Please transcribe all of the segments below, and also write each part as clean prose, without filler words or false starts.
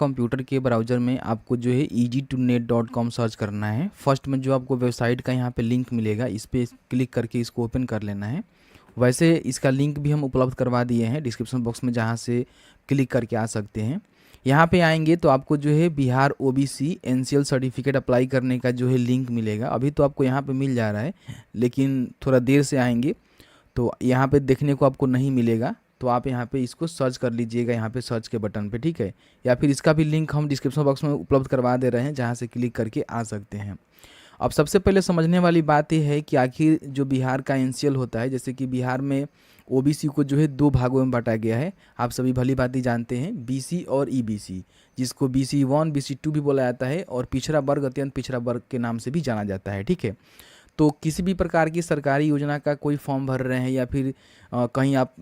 Computer के browser में आपको जो है easy2net.com सर्च करना है। फर्स्ट में जो आपको वेबसाइट का यहाँ पे लिंक मिलेगा, इस पर क्लिक करके इसको ओपन कर लेना है। वैसे इसका लिंक भी हम उपलब्ध करवा दिए हैं डिस्क्रिप्शन बॉक्स में, जहाँ से क्लिक करके आ सकते हैं। यहाँ पे आएंगे तो आपको जो है Bihar OBC NCL certificate apply करने का जो है लिंक मिलेगा। अभी तो आपको यहाँ पे मिल जा रहा है, लेकिन थोड़ा देर से आएंगे तो यहाँ पे देखने को आपको नहीं मिलेगा। तो आप यहाँ पे इसको सर्च कर लीजिएगा, यहाँ पे सर्च के बटन पे, ठीक है। या फिर इसका भी लिंक हम डिस्क्रिप्शन बॉक्स में उपलब्ध करवा दे रहे हैं, जहाँ से क्लिक करके आ सकते हैं। अब सबसे पहले समझने वाली बात यह है कि आखिर जो बिहार का एनसीएल होता है, जैसे कि बिहार में ओबीसी को जो है 2 भागों में बांटा गया है। आप सभी भली भांति जानते हैं, बीसी और ईबीसी, जिसको BC1 BC2 भी बोला जाता है, और पिछड़ा वर्ग अत्यंत पिछड़ा वर्ग के नाम से भी जाना जाता है, ठीक है। तो किसी भी प्रकार की सरकारी योजना का कोई फॉर्म भर रहे हैं, या फिर कहीं आप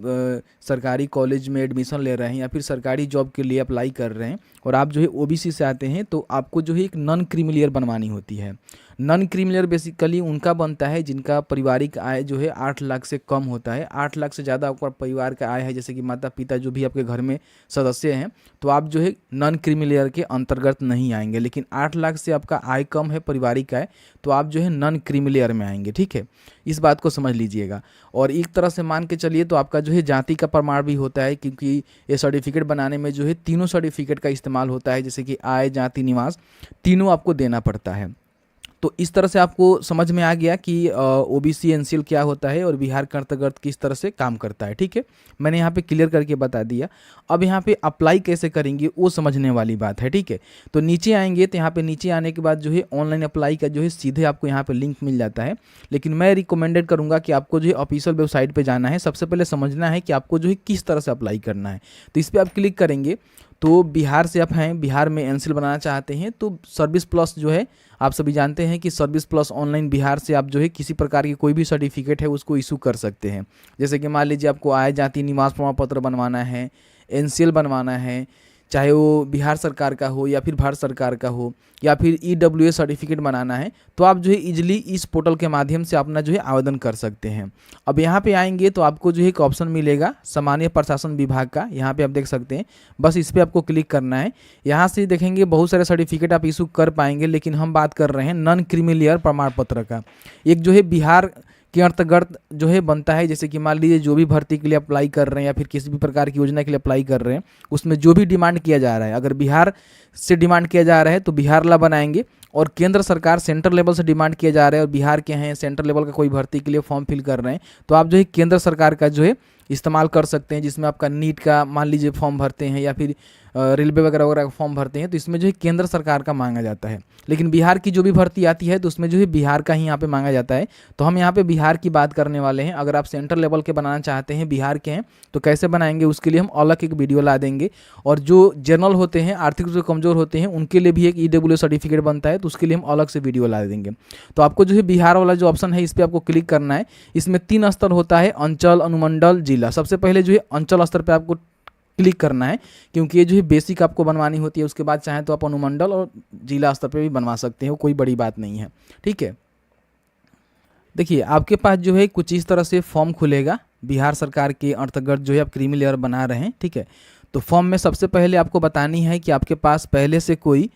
सरकारी कॉलेज में एडमिशन ले रहे हैं, या फिर सरकारी जॉब के लिए अप्लाई कर रहे हैं, और आप जो है ओबीसी से आते हैं, तो आपको जो है एक नॉन क्रीमिलियर बनवानी होती है। नॉन क्रीमिलियर बेसिकली उनका बनता है जिनका पारिवारिक आय जो है 8 लाख से कम होता है। 8 लाख से ज़्यादा आपका परिवार का आय है, जैसे कि माता पिता जो भी आपके घर में सदस्य हैं, तो आप जो है नॉन क्रीमिलियर के अंतर्गत नहीं आएंगे। लेकिन 8 लाख से आपका आय कम है, पारिवारिक आय, तो आप जो है नॉन क्रीमिलियर में आएंगे, ठीक है। इस बात को समझ लीजिएगा। और एक तरह से मान के चलिए तो आपका जो है जाति का प्रमाण भी होता है, क्योंकि ये सर्टिफिकेट बनाने में जो है तीनों सर्टिफिकेट का इस्तेमाल होता है, जैसे कि आय, जाति, निवास, तीनों आपको देना पड़ता है। तो इस तरह से आपको समझ में आ गया कि ओबीसी एनसीएल क्या होता है और बिहार के अंतर्गत किस तरह से काम करता है, ठीक है। मैंने यहाँ पे क्लियर करके बता दिया। अब यहाँ पे अप्लाई कैसे करेंगे वो समझने वाली बात है, ठीक है। तो नीचे आएंगे तो यहाँ पे नीचे आने के बाद जो है ऑनलाइन अप्लाई का जो है सीधे आपको यहाँ पे लिंक मिल जाता है। लेकिन मैं रिकमेंडेड करूँगा कि आपको जो है ऑफिशियल वेबसाइट पर जाना है। सबसे पहले समझना है कि आपको जो है किस तरह से अप्लाई करना है। तो इस पर आप क्लिक करेंगे तो बिहार से आप हैं, बिहार में एनसीएल बनाना चाहते हैं, तो सर्विस प्लस जो है, आप सभी जानते हैं कि सर्विस प्लस ऑनलाइन बिहार से आप जो है किसी प्रकार की कोई भी सर्टिफिकेट है उसको इशू कर सकते हैं। जैसे कि मान लीजिए आपको आय, जाति, निवास प्रमाण पत्र बनवाना है, एनसीएल बनवाना है, चाहे वो बिहार सरकार का हो या फिर भारत सरकार का हो, या फिर ईडब्ल्यूएस सर्टिफिकेट बनाना है, तो आप जो है इजीली इस पोर्टल के माध्यम से अपना जो है आवेदन कर सकते हैं। अब यहाँ पे आएंगे तो आपको जो है एक ऑप्शन मिलेगा सामान्य प्रशासन विभाग का, यहाँ पे आप देख सकते हैं। बस इस पर आपको क्लिक करना है। यहाँ से देखेंगे बहुत सारे सर्टिफिकेट आप इशू कर पाएंगे, लेकिन हम बात कर रहे हैं नॉन क्रीमिलियर प्रमाण पत्र का। एक जो है बिहार के अंतर्गत जो है बनता है, जैसे कि मान लीजिए जो भी भर्ती के लिए अप्लाई कर रहे हैं या फिर किसी भी प्रकार की योजना के लिए अप्लाई कर रहे हैं, उसमें जो भी डिमांड किया जा रहा है, अगर बिहार से डिमांड किया जा रहा है तो बिहार ला बनाएंगे, और केंद्र सरकार सेंट्रल लेवल से डिमांड किया जा रहा है और बिहार के हैं, सेंट्रल लेवल का कोई भर्ती के लिए फॉर्म फिल कर रहे हैं, तो आप जो है केंद्र सरकार का जो है इस्तेमाल कर सकते हैं। जिसमें आपका नीट का मान लीजिए फॉर्म भरते हैं, या फिर रेलवे वगैरह वगैरह का फॉर्म भरते हैं, तो इसमें जो है केंद्र सरकार का मांगा जाता है। लेकिन बिहार की जो भी भर्ती आती है तो उसमें जो है बिहार का ही यहाँ पे मांगा जाता है। तो हम यहाँ पे बिहार की बात करने वाले हैं। अगर आप सेंट्रल लेवल के बनाना चाहते हैं, बिहार के हैं, तो कैसे बनाएंगे उसके लिए हम अलग एक वीडियो ला देंगे। और जो जनरल होते हैं, आर्थिक रूप से कमजोर होते हैं, उनके लिए भी एक ईडब्ल्यूएस सर्टिफिकेट बनता है, तो उसके लिए हम अलग से वीडियो ला देंगे। तो आपको जो है बिहार वाला जो ऑप्शन है इस पर आपको क्लिक करना है। इसमें 3 स्तर होता है, अंचल, अनुमंडल, जिला। सबसे पहले जो है अंचल स्तर पर आपको क्लिक करना है, क्योंकि ये जो है बेसिक आपको बनवानी होती है। उसके बाद चाहें तो आप अनुमंडल और जिला स्तर पे भी बनवा सकते हो, कोई बड़ी बात नहीं है, ठीक है। देखिए आपके पास जो है कुछ इस तरह से फॉर्म खुलेगा। बिहार सरकार के अंतर्गत जो है आप क्रीमी लेयर बना रहे हैं, ठीक है। तो फॉर्म में सबसे पहले आपको बतानी है कि आपके पास पहले से कोई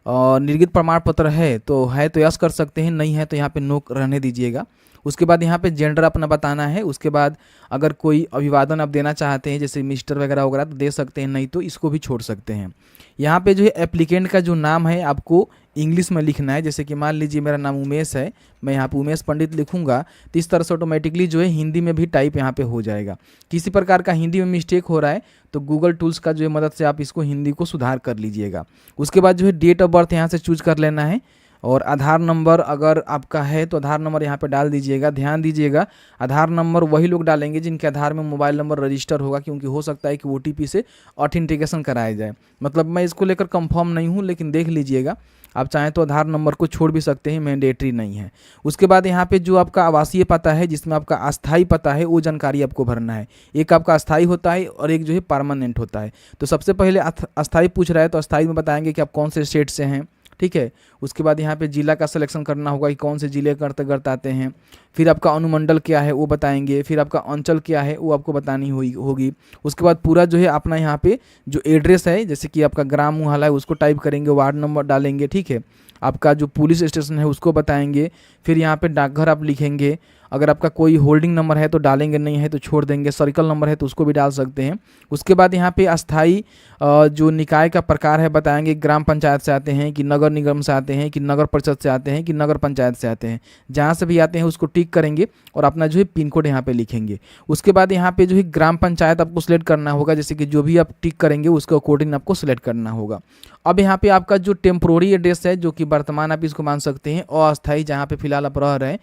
निर्गत प्रमाण पत्र है तो यस कर सकते हैं, नहीं है तो यहाँ पे नो रहने दीजिएगा। उसके बाद यहाँ पे जेंडर अपना बताना है। उसके बाद अगर कोई अभिवादन आप देना चाहते हैं, जैसे मिस्टर वगैरह वगैरह, तो दे सकते हैं, नहीं तो इसको भी छोड़ सकते हैं। यहाँ पे जो है एप्लीकेंट का जो नाम है आपको इंग्लिश में लिखना है। जैसे कि मान लीजिए मेरा नाम उमेश है, मैं यहाँ पे उमेश पंडित लिखूंगा, तो इस तरह से ऑटोमेटिकली जो है हिंदी में भी टाइप यहाँ पे हो जाएगा। किसी प्रकार का हिंदी में मिस्टेक हो रहा है तो गूगल टूल्स का जो है मदद से आप इसको हिंदी को सुधार कर लीजिएगा। उसके बाद जो है डेट ऑफ बर्थ यहाँ से चूज कर लेना है, और आधार नंबर अगर आपका है तो आधार नंबर यहाँ पे डाल दीजिएगा। ध्यान दीजिएगा, आधार नंबर वही लोग डालेंगे जिनके आधार में मोबाइल नंबर रजिस्टर होगा, क्योंकि हो सकता है कि OTP से ऑथेंटिकेशन कराया जाए। मतलब मैं इसको लेकर कंफर्म नहीं हूँ, लेकिन देख लीजिएगा। आप चाहें तो आधार नंबर को छोड़ भी सकते हैं, मैंडेटरी नहीं है। उसके बाद यहाँ पे जो आपका आवासीय पता है, जिसमें आपका अस्थाई पता है, वो जानकारी आपको भरना है। एक आपका अस्थाई होता है और एक जो है परमानेंट होता है। तो सबसे पहले अस्थाई पूछ रहा है, तो अस्थाई में बताएंगे कि आप कौन से स्टेट से हैं, ठीक है। उसके बाद यहाँ पे जिला का सिलेक्शन करना होगा कि कौन से जिले के अंतर्गत आते हैं। फिर आपका अनुमंडल क्या है वो बताएंगे। फिर आपका अंचल क्या है वो आपको बतानी होगी। उसके बाद पूरा जो है अपना यहाँ पे जो एड्रेस है, जैसे कि आपका ग्राम मुहल्ला है उसको टाइप करेंगे, वार्ड नंबर डालेंगे, ठीक है। आपका जो पुलिस स्टेशन है उसको बताएंगे। फिर यहाँ पे डाकघर आप लिखेंगे। अगर आपका कोई होल्डिंग नंबर है तो डालेंगे, नहीं है तो छोड़ देंगे। सर्कल नंबर है तो उसको भी डाल सकते हैं। उसके बाद यहाँ पे अस्थाई जो निकाय का प्रकार है बताएंगे, ग्राम पंचायत से आते हैं कि नगर निगम से आते हैं कि नगर परिषद से आते हैं कि नगर पंचायत से आते हैं। जहाँ से भी आते हैं उसको टिक करेंगे और अपना जो है पिन कोड यहाँ पे लिखेंगे। उसके बाद यहाँ पे जो है ग्राम पंचायत आपको सिलेक्ट करना होगा, जैसे कि जो भी आप टिक करेंगे उसके अकॉर्डिंग आपको सिलेक्ट करना होगा। अब यहाँ पे आपका जो टेम्प्रोरी एड्रेस है, जो कि वर्तमान आप इसको मान सकते हैं, अस्थाई जहाँ पे फिलहाल आप रह रहे हैं,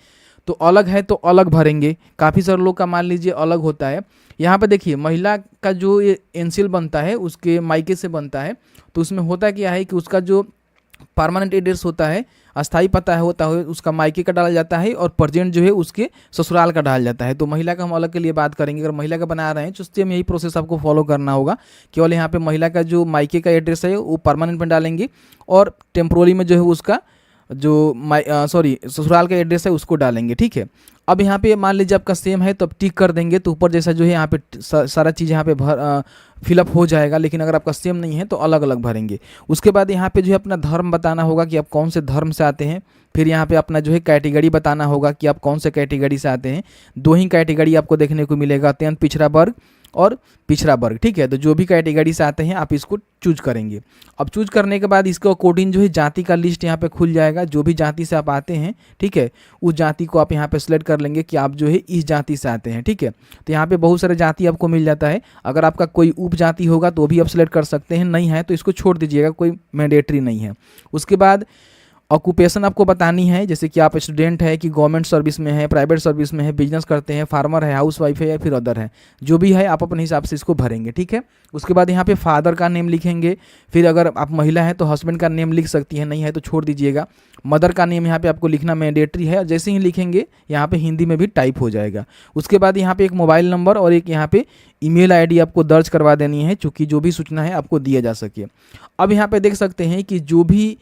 तो अलग है तो अलग भरेंगे। काफ़ी सारे लोग का मान लीजिए अलग होता है। यहाँ पे देखिए महिला का जो ये एनसीएल बनता है उसके मायके से बनता है, तो उसमें होता क्या है कि उसका जो परमानेंट एड्रेस होता है, अस्थाई पता है होता है, उसका मायके का डाला जाता है और प्रेजेंट जो है उसके ससुराल का डाला जाता है। तो महिला का हम अलग के लिए बात करेंगे। अगर महिला का बना रहे हैं तो सेम यही प्रोसेस आपको फॉलो करना होगा। केवल यहाँ पे महिला का जो मायके का एड्रेस है वो परमानेंट में डालेंगे और टेम्पोररी में जो है उसका जो ससुराल का एड्रेस है उसको डालेंगे, ठीक है। अब यहाँ पे मान लीजिए आपका सेम है तो अब टिक कर देंगे, तो ऊपर जैसा जो है यहाँ पे सारा चीज़ यहाँ पे फिलअप हो जाएगा। लेकिन अगर आपका सेम नहीं है तो अलग अलग भरेंगे। उसके बाद यहाँ पे जो है अपना धर्म बताना होगा कि आप कौन से धर्म से आते हैं। फिर यहाँ पे अपना जो है कैटेगरी बताना होगा कि आप कौन से कैटेगरी से आते हैं। दो ही कैटेगरी आपको देखने को मिलेगा, अत्यंत पिछड़ा वर्ग और पिछड़ा वर्ग, ठीक है। तो जो भी कैटेगरी से आते हैं आप इसको चूज करेंगे। अब चूज करने के बाद इसके अकॉर्डिंग जो है जाति का लिस्ट यहाँ पे खुल जाएगा। जो भी जाति से आप आते हैं, ठीक है, उस जाति को आप यहाँ पे सिलेक्ट कर लेंगे कि आप जो है इस जाति से आते हैं, ठीक है। तो यहाँ पे बहुत सारे जाति आपको मिल जाता है। अगर आपका कोई उप जाति होगा तो भी आप सिलेक्ट कर सकते हैं, नहीं है तो इसको छोड़ दीजिएगा, कोई मैंडेटरी नहीं है। उसके बाद ऑक्यूपेशन आपको बतानी है, जैसे कि आप स्टूडेंट है कि गवर्नमेंट सर्विस में है, प्राइवेट सर्विस में है, बिजनेस करते हैं, फार्मर है, हाउस वाइफ है या फिर अदर है, जो भी है आप अपने हिसाब से इसको भरेंगे, ठीक है। उसके बाद यहाँ पे फादर का नेम लिखेंगे। फिर अगर आप महिला हैं तो हस्बैंड का नेम लिख सकती हैं, नहीं है तो छोड़ दीजिएगा। मदर का नेम यहाँ पे आपको लिखना मैंडेटरी है, जैसे ही लिखेंगे यहाँ पे हिंदी में भी टाइप हो जाएगा। उसके बाद यहाँ पे एक मोबाइल नंबर और एक यहाँ पे ईमेल आईडी आपको दर्ज करवा देनी है, चूँकि जो भी सूचना है आपको दिया जा सके। अब यहाँ पे देख सकते हैं कि जो भी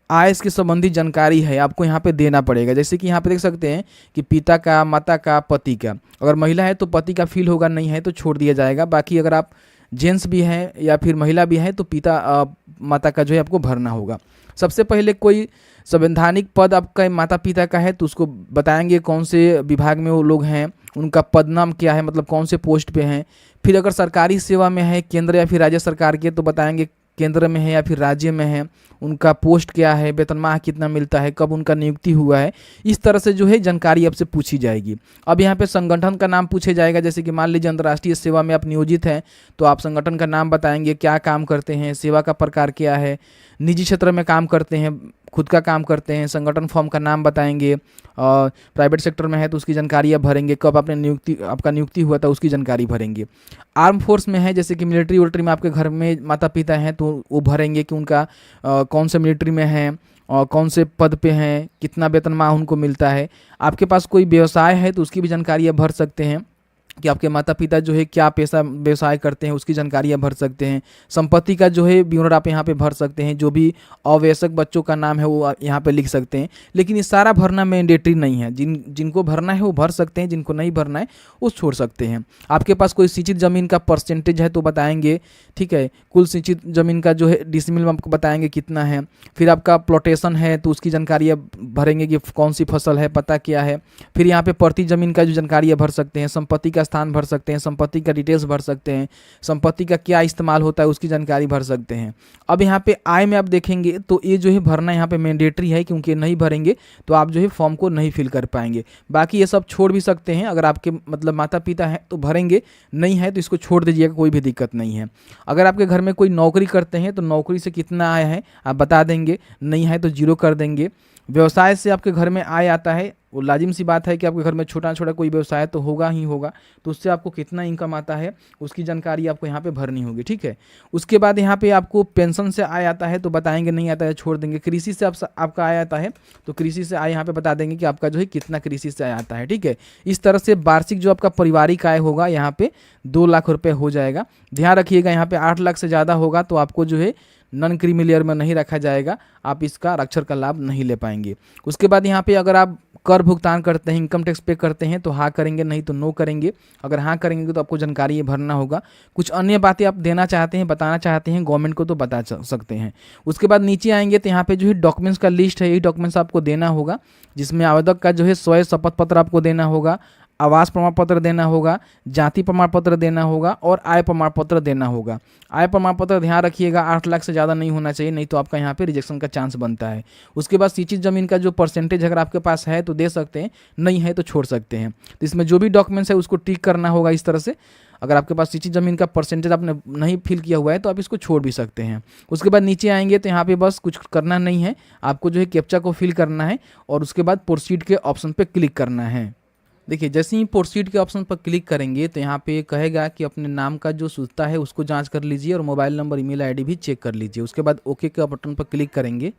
आय के संबंधी जानकारी है आपको यहाँ पे देना पड़ेगा। जैसे कि यहाँ पे देख सकते हैं कि पिता का, माता का, पति का। अगर महिला है तो पति का फिल होगा, नहीं है तो छोड़ दिया जाएगा। बाकी अगर आप जेंट्स भी हैं या फिर महिला भी है तो पिता माता का जो है आपको भरना होगा। सबसे पहले कोई संवैधानिक पद आपका माता पिता का है तो उसको बताएंगे कौन से विभाग में वो लोग हैं, उनका पद नाम क्या है, मतलब कौन से पोस्ट पे हैं। फिर अगर सरकारी सेवा में है, केंद्र या फिर राज्य सरकार के, तो बताएंगे केंद्र में है या फिर राज्य में है, उनका पोस्ट क्या है, वेतनमान कितना मिलता है, कब उनका नियुक्ति हुआ है। इस तरह से जो है जानकारी आपसे पूछी जाएगी। अब यहाँ पे संगठन का नाम पूछे जाएगा, जैसे कि मान लीजिए अंतर्राष्ट्रीय सेवा में आप नियोजित हैं तो आप संगठन का नाम बताएंगे, क्या काम करते हैं, सेवा का प्रकार क्या है, निजी क्षेत्र में काम करते हैं, खुद का काम करते हैं, संगठन फॉर्म का नाम बताएंगे। प्राइवेट सेक्टर में है तो उसकी जानकारी आप भरेंगे, कब आपका नियुक्ति हुआ था उसकी जानकारी भरेंगे। आर्म फोर्स में है, जैसे कि मिलिट्री उल्ट्री में आपके घर में माता पिता हैं तो वो भरेंगे कि उनका कौन से मिलिट्री में है और कौन से पद पे हैं, कितना वेतनमान उनको मिलता है। आपके पास कोई व्यवसाय है तो उसकी भी जानकारी आप भर सकते हैं कि आपके माता पिता जो है क्या पेशा व्यवसाय करते हैं, उसकी जानकारी आप भर सकते हैं। संपत्ति का जो है ब्योरा आप यहाँ पे भर सकते हैं। जो भी आवश्यक बच्चों का नाम है वो यहाँ पे लिख सकते हैं। लेकिन ये सारा भरना मैंडेटरी नहीं है। जिनको भरना है वो भर सकते हैं, जिनको नहीं भरना है वो छोड़ सकते हैं। आपके पास कोई सिंचित ज़मीन का परसेंटेज है तो बताएंगे, ठीक है। कुल सिंचित ज़मीन का जो है डिसमिल में आपको बताएंगे कितना है। फिर आपका प्लॉटेशन है तो उसकी जानकारी आप भरेंगे कि कौन सी फसल है, पता क्या है। फिर यहाँ पे प्रति ज़मीन का जो जानकारी आप भर सकते हैं। संपत्ति का स्थान भर सकते हैं, संपत्ति का डिटेल्स भर सकते हैं, संपत्ति का क्या इस्तेमाल होता है उसकी जानकारी भर सकते हैं। अब यहाँ पे आय में आप देखेंगे तो ये जो है भरना यहाँ पे मैंडेटरी है, क्योंकि नहीं भरेंगे तो आप जो है फॉर्म को नहीं फिल कर पाएंगे। बाकी ये सब छोड़ भी सकते हैं। अगर आपके मतलब माता पिता हैं तो भरेंगे, नहीं है तो इसको छोड़ दीजिएगा, कोई भी दिक्कत नहीं है। अगर आपके घर में कोई नौकरी करते हैं तो नौकरी से कितना आय है आप बता देंगे, नहीं है तो 0 कर देंगे। व्यवसाय से आपके घर में आय आता है, वो लाजिम सी बात है कि आपके घर में छोटा छोटा कोई व्यवसाय तो होगा ही होगा, तो उससे आपको कितना इनकम आता है उसकी जानकारी आपको यहाँ पे भरनी होगी, ठीक है। उसके बाद यहाँ पे आपको पेंशन से आय आता है तो बताएंगे, नहीं आता है छोड़ देंगे। कृषि से आपका आय आता है तो कृषि से आय यहाँ पे बता देंगे कि आपका जो है कितना कृषि से आय आता है, ठीक है। इस तरह से वार्षिक जो आपका पारिवारिक आय होगा यहाँ पे 2 लाख रुपये हो जाएगा। ध्यान रखिएगा यहाँ पे 8 लाख से ज़्यादा होगा तो आपको जो है नॉन क्रीमी लेयर में नहीं रखा जाएगा, आप इसका आरक्षण का लाभ नहीं ले पाएंगे। उसके बाद यहाँ पे अगर आप कर भुगतान करते हैं, इनकम टैक्स पे करते हैं तो हाँ करेंगे, नहीं तो नो करेंगे। अगर हाँ करेंगे तो आपको जानकारी ये भरना होगा। कुछ अन्य बातें आप देना चाहते हैं, बताना चाहते हैं गवर्नमेंट को तो बता सकते हैं। उसके बाद नीचे आएंगे तो यहाँ पे जो है डॉक्यूमेंट्स का लिस्ट है, यही डॉक्यूमेंट्स आपको देना होगा, जिसमें आवेदक का जो है स्वयं शपथ पत्र आपको देना होगा, आवास प्रमाण पत्र देना होगा, जाति प्रमाण पत्र देना होगा और आय प्रमाण पत्र देना होगा। आय प्रमाण पत्र ध्यान रखिएगा 8 लाख से ज़्यादा नहीं होना चाहिए, नहीं तो आपका यहाँ पे रिजेक्शन का चांस बनता है। उसके बाद सिंचित ज़मीन का जो परसेंटेज अगर आपके पास है तो दे सकते हैं, नहीं है तो छोड़ सकते हैं। तो इसमें जो भी डॉक्यूमेंट्स है उसको टिक करना होगा इस तरह से। अगर आपके पास सिंचित ज़मीन का परसेंटेज आपने नहीं फिल किया हुआ है तो आप इसको छोड़ भी सकते हैं। उसके बाद नीचे आएंगे तो यहाँ पे बस कुछ करना नहीं है, आपको जो है कैप्चा को फिल करना है और उसके बाद प्रोसीड के ऑप्शन पे क्लिक करना है। देखिए जैसे ही प्रोसीड के ऑप्शन पर क्लिक करेंगे तो यहाँ पे कहेगा कि अपने नाम का जो सूचता है उसको जांच कर लीजिए और मोबाइल नंबर ईमेल आईडी भी चेक कर लीजिए। उसके बाद ओके के बटन पर क्लिक करेंगे।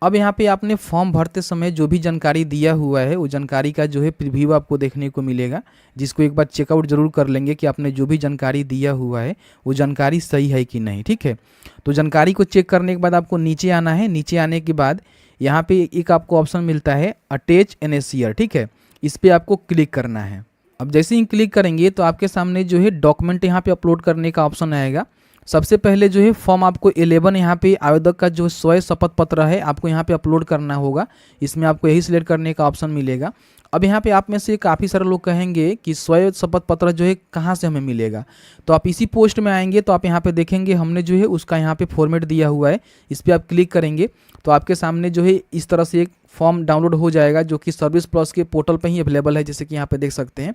अब यहाँ पे आपने फॉर्म भरते समय जो भी जानकारी दिया हुआ है वो जानकारी का जो है प्रीव्यू आपको देखने को मिलेगा, जिसको एक बार चेकआउट जरूर कर लेंगे कि आपने जो भी जानकारी दिया हुआ है वो जानकारी सही है कि नहीं। ठीक है, तो जानकारी को चेक करने के बाद आपको नीचे आना है। नीचे आने के बाद यहाँ पे एक आपको ऑप्शन मिलता है अटैच एनएसीआर। ठीक है, इस पर आपको क्लिक करना है। अब जैसे ही क्लिक करेंगे तो आपके सामने जो है डॉक्यूमेंट यहाँ पे अपलोड करने का ऑप्शन आएगा। सबसे पहले जो है फॉर्म आपको 11 यहाँ पे आवेदक का जो स्वयं शपथ पत्र है आपको यहाँ पे अपलोड करना होगा। इसमें आपको यही सिलेक्ट करने का ऑप्शन मिलेगा। अब यहाँ पे आप में से काफ़ी सारे लोग कहेंगे कि स्वयं शपथ पत्र जो है कहाँ से हमें मिलेगा, तो आप इसी पोस्ट में आएंगे तो आप यहाँ पे देखेंगे हमने जो है उसका यहाँ पे फॉर्मेट दिया हुआ है। इस पर आप क्लिक करेंगे तो आपके सामने जो है इस तरह से एक फॉर्म डाउनलोड हो जाएगा जो कि सर्विस प्लस के पोर्टल पे ही अवेलेबल है, जैसे कि यहाँ पे देख सकते हैं।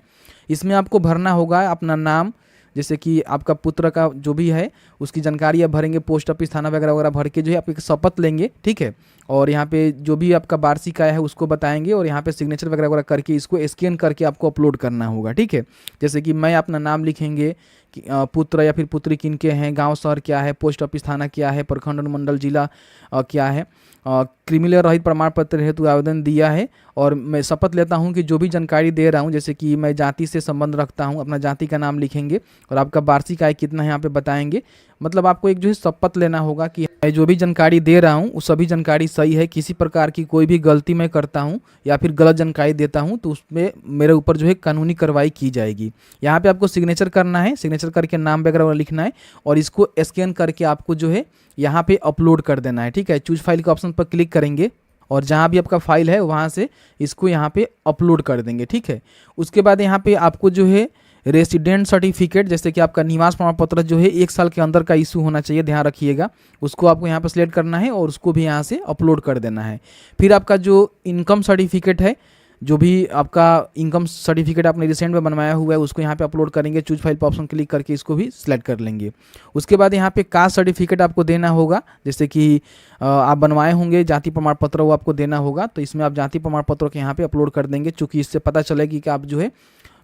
इसमें आपको भरना होगा अपना नाम, जैसे कि आपका पुत्र का जो भी है उसकी जानकारी आप भरेंगे, पोस्ट ऑफिस थाना वगैरह वगैरह भर के जो है आप एक शपथ लेंगे। ठीक है, और यहाँ पे जो भी आपका वार्षिक आय है उसको बताएंगे और यहाँ पे सिग्नेचर वगैरह वगैरह करके इसको स्कैन करके आपको अपलोड करना होगा। ठीक है, जैसे कि मैं अपना नाम लिखेंगे कि पुत्र या फिर पुत्री किनके हैं, गांव शहर क्या है, पोस्ट ऑफिस थाना क्या है, प्रखंड अनुमंडल जिला क्या है, क्रिमिनल रहित प्रमाण पत्र हेतु आवेदन दिया है और मैं शपथ लेता हूं कि जो भी जानकारी दे रहा हूं, जैसे कि मैं जाति से संबंध रखता हूं, अपना जाति का नाम लिखेंगे और आपका वार्षिक आय कितना है यहाँ पे बताएंगे। मतलब आपको एक जो है शपथ लेना होगा कि मैं जो भी जानकारी दे रहा हूँ वो सभी जानकारी सही है, किसी प्रकार की कोई भी गलती मैं करता हूँ या फिर गलत जानकारी देता हूँ तो उसमें मेरे ऊपर जो है कानूनी कार्रवाई की जाएगी। यहाँ पे आपको सिग्नेचर करना है, सिग्नेचर करके नाम वगैरह लिखना है और इसको स्कैन करके आपको जो है यहाँ पे अपलोड कर देना है। ठीक है, चूज फाइल के ऑप्शन पर क्लिक करेंगे और जहाँ भी आपका फाइल है वहाँ से इसको यहाँ पे अपलोड कर देंगे। ठीक है, उसके बाद यहाँ पे आपको जो है रेसिडेंट सर्टिफिकेट, जैसे कि आपका निवास प्रमाण पत्र जो है 1 साल के अंदर का इशू होना चाहिए, ध्यान रखिएगा। उसको आपको यहाँ पर सिलेक्ट करना है और उसको भी यहाँ से अपलोड कर देना है। फिर आपका जो इनकम सर्टिफिकेट है, जो भी आपका इनकम सर्टिफिकेट आपने रिसेंट में बनवाया हुआ है उसको यहाँ पे अपलोड करेंगे। चूज फाइल पर ऑप्शन क्लिक करके इसको भी सिलेक्ट कर लेंगे। उसके बाद यहाँ पे कास्ट सर्टिफिकेट आपको देना होगा, जैसे कि आप बनवाए होंगे जाति प्रमाण पत्र, वो आपको देना होगा। तो इसमें आप जाति प्रमाण पत्र के यहाँ पे अपलोड कर देंगे, चूँकि इससे पता चलेगी कि आप जो है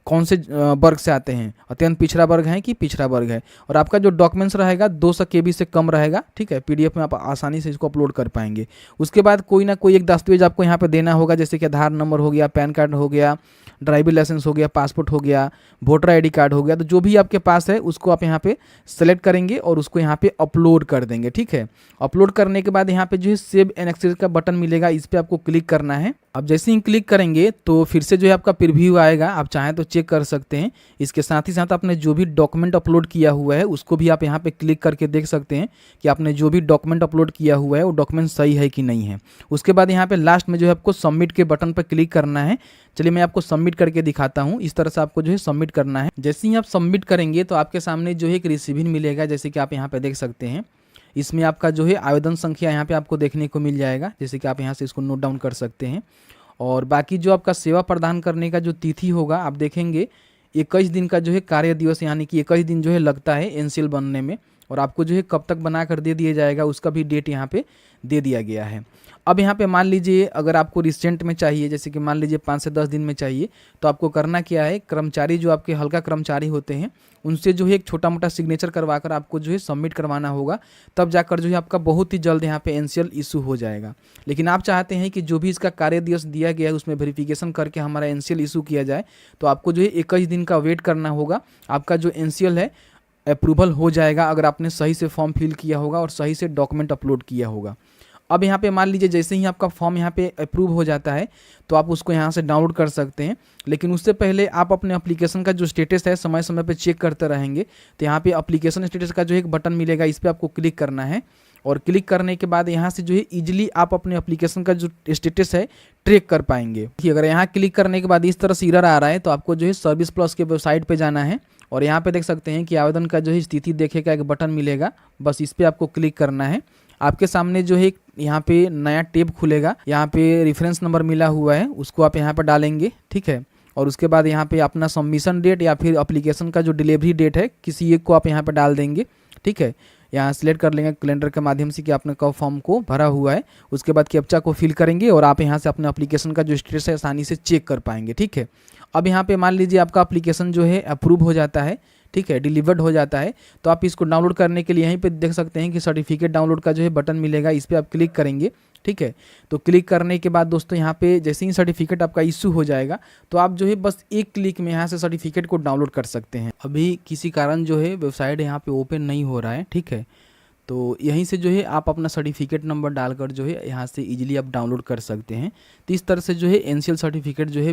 कौन से वर्ग से आते हैं, अत्यंत पिछड़ा वर्ग है कि पिछड़ा वर्ग है। और आपका जो डॉक्यूमेंट्स रहेगा 200 KB से कम रहेगा। ठीक है, PDF में आप आसानी से इसको अपलोड कर पाएंगे। उसके बाद कोई ना कोई एक दस्तावेज आपको यहाँ पे देना होगा, जैसे कि आधार नंबर हो गया, पैन कार्ड हो गया, ड्राइविंग लाइसेंस हो गया, पासपोर्ट हो गया, वोटर ID कार्ड हो गया। तो जो भी आपके पास है उसको आप यहाँ पे सेलेक्ट करेंगे और उसको यहाँ पे अपलोड कर देंगे। ठीक है, अपलोड करने के बाद यहाँ पे जो है सेव एंड एक्सेस का बटन मिलेगा, इस पर आपको क्लिक करना है। अब जैसे ही क्लिक करेंगे तो फिर से जो है आपका प्रीव्यू आएगा, आप चाहें तो चेक कर सकते हैं। इसके साथ ही साथ आपने जो भी डॉक्यूमेंट अपलोड किया हुआ है उसको भी आप यहाँ पे क्लिक करके देख सकते हैं कि आपने जो भी डॉक्यूमेंट अपलोड किया हुआ है वो डॉक्यूमेंट सही है कि नहीं है। उसके बाद यहाँ पे लास्ट में जो है आपको सबमिट के बटन पर क्लिक करना है। चलिए मैं आपको सबमिट करके दिखाता हूँ। इस तरह से आपको जो है सबमिट करना है। जैसे ही आप सबमिट करेंगे तो आपके सामने जो है एक रिसीविंग मिलेगा, जैसे कि आप यहाँ पे देख सकते हैं। इसमें आपका जो है आवेदन संख्या यहाँ पे आपको देखने को मिल जाएगा, जैसे कि आप यहाँ से इसको नोट डाउन कर सकते हैं। और बाकी जो आपका सेवा प्रदान करने का जो तिथि होगा आप देखेंगे 21 दिन का जो है कार्य दिवस, यानी कि 21 दिन जो है लगता है एनसीएल बनने में, और आपको जो है कब तक बना कर दे दिया जाएगा उसका भी डेट यहाँ पे दे दिया गया है। अब यहाँ पे मान लीजिए अगर आपको रिसेंट में चाहिए, जैसे कि मान लीजिए 5 से 10 दिन में चाहिए, तो आपको करना क्या है, कर्मचारी जो आपके हल्का कर्मचारी होते हैं उनसे जो है एक छोटा मोटा सिग्नेचर करवा कर आपको जो है सबमिट करवाना होगा, तब जाकर जो है आपका बहुत ही जल्द यहाँ पे एनसीएल इशू हो जाएगा। लेकिन आप चाहते हैं कि जो भी इसका कार्य दिवस दिया गया है उसमें वेरिफिकेशन करके हमारा एनसीएल इशू किया जाए, तो आपको जो है 21 दिन का वेट करना होगा। आपका जो एनसीएल है अप्रूवल हो जाएगा अगर आपने सही से फॉर्म फिल किया होगा और सही से डॉक्यूमेंट अपलोड किया होगा। अब यहाँ पे मान लीजिए जैसे ही आपका फॉर्म यहाँ पे अप्रूव हो जाता है तो आप उसको यहाँ से डाउनलोड कर सकते हैं, लेकिन उससे पहले आप अपने एप्लीकेशन का जो स्टेटस है समय समय पे चेक करते रहेंगे। तो यहाँ पे एप्लीकेशन स्टेटस का जो एक बटन मिलेगा इस पर आपको क्लिक करना है, और क्लिक करने के बाद यहाँ से जो है ईजिली आप अपने एप्लीकेशन का जो स्टेटस है ट्रैक कर पाएंगे। अगर यहाँ क्लिक करने के बाद इस तरह से एरर आ रहा है तो आपको जो है सर्विस प्लस के वेबसाइट पे जाना है, और यहाँ पे देख सकते हैं कि आवेदन का जो है स्थिति देखे का एक बटन मिलेगा, बस इस पर आपको क्लिक करना है। आपके सामने जो है यहाँ पे नया टैब खुलेगा, यहाँ पे रेफरेंस नंबर मिला हुआ है उसको आप यहाँ पर डालेंगे, ठीक है। और उसके बाद यहाँ पे अपना सबमिशन डेट या फिर एप्लीकेशन का जो डिलीवरी डेट है किसी एक को आप यहाँ पर डाल देंगे, ठीक है। यहाँ सिलेक्ट कर लेंगे कैलेंडर के माध्यम से कि आपने कब फॉर्म को भरा हुआ है। उसके बाद कैप्चा को फिल करेंगे और आप यहाँ से अपने एप्लीकेशन का जो स्टेटस है आसानी से चेक कर पाएंगे, ठीक है। अब यहाँ पे मान लीजिए आपका एप्लीकेशन जो है अप्रूव हो जाता है, ठीक है, डिलीवर्ड हो जाता है, तो आप इसको डाउनलोड करने के लिए यहीं पे देख सकते हैं कि सर्टिफिकेट डाउनलोड का जो है बटन मिलेगा, इस पर आप क्लिक करेंगे, ठीक है। तो क्लिक करने के बाद दोस्तों यहाँ पे जैसे ही सर्टिफिकेट आपका इशू हो जाएगा तो आप जो है बस एक क्लिक में यहाँ से सर्टिफिकेट को डाउनलोड कर सकते हैं। अभी किसी कारण जो है वेबसाइट यहाँ पे ओपन नहीं हो रहा है, ठीक है, तो यहीं से जो है आप अपना सर्टिफिकेट नंबर डालकर जो है यहाँ से इजीली आप डाउनलोड कर सकते हैं। तो इस तरह से जो है एनसीएल सर्टिफिकेट जो है